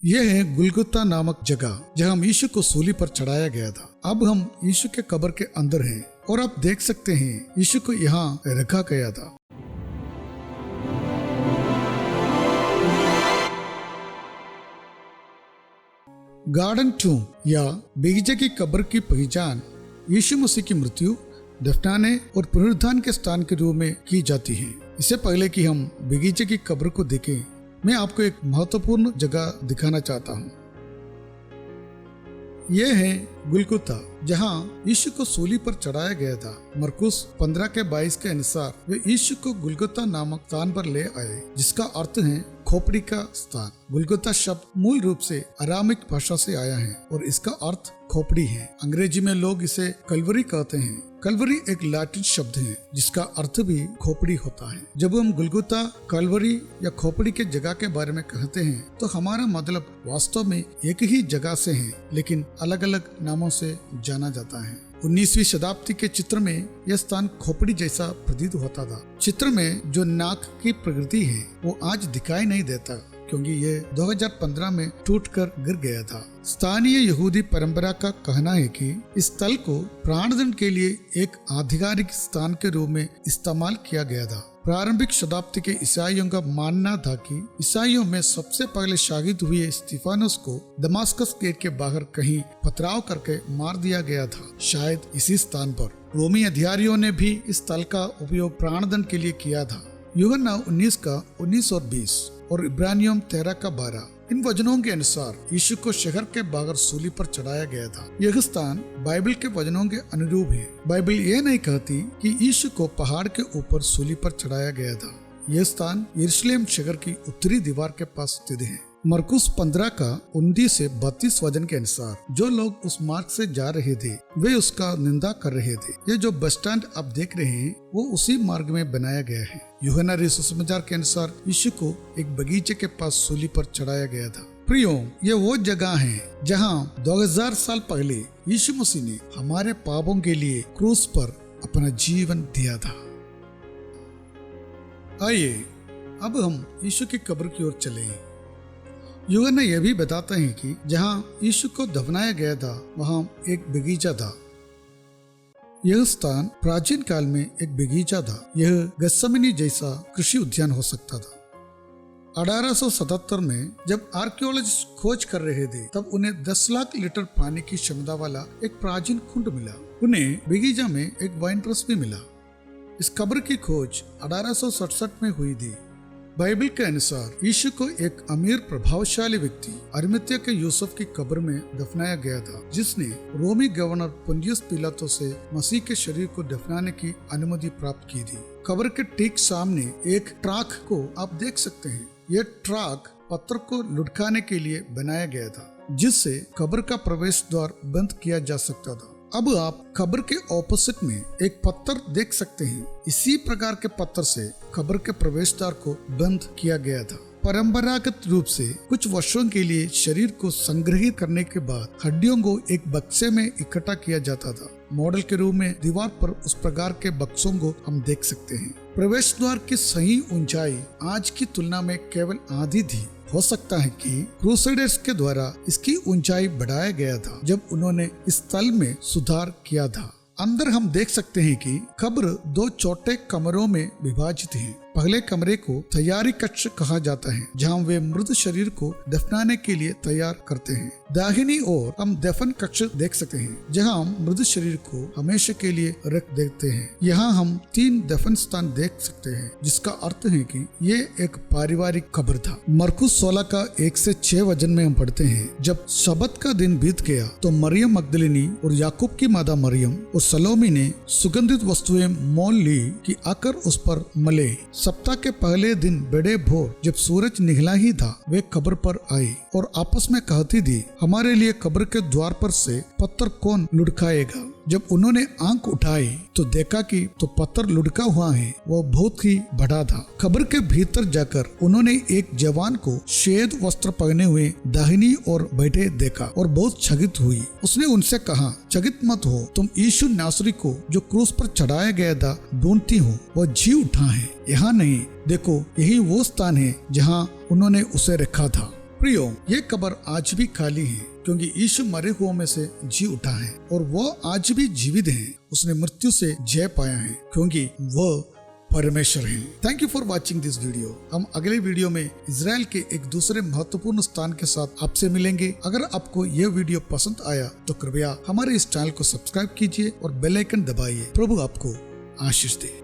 यह है गुलगुता नामक जगह जहाँ यीशु को सूली पर चढ़ाया गया था। अब हम यीशु के कब्र के अंदर हैं और आप देख सकते हैं यीशु को यहाँ रखा गया था। गार्डन टूम या बगीचे की कब्र की पहचान यीशु मसीह की मृत्यु, दफनाने और पुनरुत्थान के स्थान के रूप में की जाती है। इससे पहले कि हम बगीचे की कब्र को देखें, मैं आपको एक महत्वपूर्ण जगह दिखाना चाहता हूँ। यह है गुलगुता जहाँ यीशु को सूली पर चढ़ाया गया था। मरकुस 15:22 के अनुसार वे यीशु को गुलगुता नामक स्थान पर ले आए, जिसका अर्थ है खोपड़ी का स्थान। गुलगुता शब्द मूल रूप से अरामिक भाषा से आया है और इसका अर्थ खोपड़ी है। अंग्रेजी में लोग इसे कलवरी कहते हैं। कलवरी एक लैटिन शब्द है जिसका अर्थ भी खोपड़ी होता है। जब हम गुलगुता, कलवरी या खोपड़ी के जगह के बारे में कहते हैं तो हमारा मतलब वास्तव में एक ही जगह से है, लेकिन अलग अलग नामों से जाना जाता है। 19वीं शताब्दी के चित्र में यह स्थान खोपड़ी जैसा प्रतीत होता था। चित्र में जो नाक की प्रकृति है वो आज दिखाई नहीं देता क्योंकि ये 2015 में टूटकर गिर गया था। स्थानीय यहूदी परंपरा का कहना है कि इस स्थल को प्राणदंड के लिए एक आधिकारिक स्थान के रूप में इस्तेमाल किया गया था। प्रारंभिक शताब्दी के ईसाइयों का मानना था कि ईसाइयों में सबसे पहले शहीद हुए स्टीफानस को दमास्कस गेट के बाहर कहीं पथराव करके मार दिया गया था, शायद इसी स्थान पर। रोमी अधिकारियों ने भी इस स्थल का उपयोग प्राणदंड के लिए किया था। यूहन्ना 19 और 20 और इब्रानियों 13:12 इन वचनों के अनुसार यीशु को शहर के बाहर सूली पर चढ़ाया गया था। यह स्थान बाइबल के वचनों के अनुरूप है। बाइबल यह नहीं कहती कि यीशु को पहाड़ के ऊपर सूली पर चढ़ाया गया था। यह स्थान यरूशलेम शहर की उत्तरी दीवार के पास स्थित है। मरकुस 15:29 से 32 वचन के अनुसार जो लोग उस मार्ग से जा रहे थे वे उसका निंदा कर रहे थे। ये जो बस स्टैंड आप देख रहे हैं वो उसी मार्ग में बनाया गया है। यूहन्ना सुसमाचार के अनुसार यीशु को एक बगीचे के पास सूली पर चढ़ाया गया था। प्रियो, ये वो जगह है जहाँ 2000 साल पहले यीशु मसीह ने हमारे पापों के लिए क्रूस पर अपना जीवन दिया था। आइए अब हम यीशु की कब्र की ओर चले। यूहन्ना यह भी बताते हैं कि जहाँ यीशु को दफनाया गया था वहाँ एक बगीचा था। यह स्थान प्राचीन काल में एक बगीचा था। यह गत्सेमनी जैसा कृषि उद्यान हो सकता था। 1877 में जब आर्कियोलॉजिस्ट खोज कर रहे थे तब उन्हें 10 लाख लीटर पानी की क्षमता वाला एक प्राचीन कुंड मिला। उन्हें बगीचा में एक वाइन प्रेस भी मिला। इस कब्र की खोज 1867 में हुई थी। बाइबल के अनुसार यीशु को एक अमीर प्रभावशाली व्यक्ति अरिमतिया के यूसुफ की कब्र में दफनाया गया था, जिसने रोमी गवर्नर पुंतियुस पिलातुस से मसीह के शरीर को दफनाने की अनुमति प्राप्त की थी। कब्र के ठीक सामने एक ट्रक को आप देख सकते हैं। यह ट्रक पत्थर को लुढ़काने के लिए बनाया गया था, जिससे कब्र का प्रवेश द्वार बंद किया जा सकता था। अब आप कब्र के ऑपोजिट में एक पत्थर देख सकते हैं। इसी प्रकार के पत्थर से कब्र के प्रवेश द्वार को बंद किया गया था। परंपरागत रूप से कुछ वर्षों के लिए शरीर को संग्रहित करने के बाद हड्डियों को एक बक्से में इकट्ठा किया जाता था। मॉडल के रूप में दीवार पर उस प्रकार के बक्सों को हम देख सकते हैं। प्रवेश द्वार की सही ऊंचाई आज की तुलना में केवल आधी थी। हो सकता है कि क्रूसेडर्स के द्वारा इसकी ऊंचाई बढ़ाया गया था जब उन्होंने इस स्थल में सुधार किया था। अंदर हम देख सकते हैं कि कब्र 2 छोटे कमरों में विभाजित है। पहले कमरे को तैयारी कक्ष कहा जाता है, जहां वे मृत शरीर को दफनाने के लिए तैयार करते हैं। दाहिनी ओर हम दफन कक्ष देख सकते हैं, जहां हम मृत शरीर को हमेशा के लिए रख देते हैं। यहाँ हम 3 दफन स्थान देख सकते हैं, जिसका अर्थ है कि ये एक पारिवारिक कब्र था। मरकुस 16 का 1 से 6 वचन में हम पढ़ते हैं, जब शबत का दिन बीत गया तो मरियम मगदलिनी और याकूब की माता मरियम और सलोमी ने सुगंधित वस्तुएं मोल ली कि आकर उस पर मले। सप्ताह के पहले दिन बड़े भोर जब सूरज निकला ही था, वे कब्र पर आई और आपस में कहती थी, हमारे लिए कब्र के द्वार पर से पत्थर कौन लुढ़काएगा। जब उन्होंने आंख उठाई तो देखा कि तो पत्थर लुढ़का हुआ है, वो बहुत ही बड़ा था। कब्र के भीतर जाकर उन्होंने एक जवान को श्वेत वस्त्र पहने हुए दाहिनी ओर बैठे देखा और बहुत चकित हुई। उसने उनसे कहा, चकित मत हो, तुम यीशु नासरी को जो क्रूस पर चढ़ाया गया था ढूंढती हो। वो जी उठा है, यहाँ नहीं, देखो यही वो स्थान है जहाँ उन्होंने उसे रखा था। प्रियो, ये कब्र आज भी खाली है क्योंकि यीशु मरे हुओं में से जी उठा है और वह आज भी जीवित है। उसने मृत्यु से जय पाया है क्योंकि वह परमेश्वर है। Thank you for watching this video. हम अगले वीडियो में इजराइल के एक दूसरे महत्वपूर्ण स्थान के साथ आपसे मिलेंगे। अगर आपको यह वीडियो पसंद आया तो कृपया हमारे इस चैनल को सब्सक्राइब कीजिए और बेल आइकन दबाइए। प्रभु आपको आशीष दे।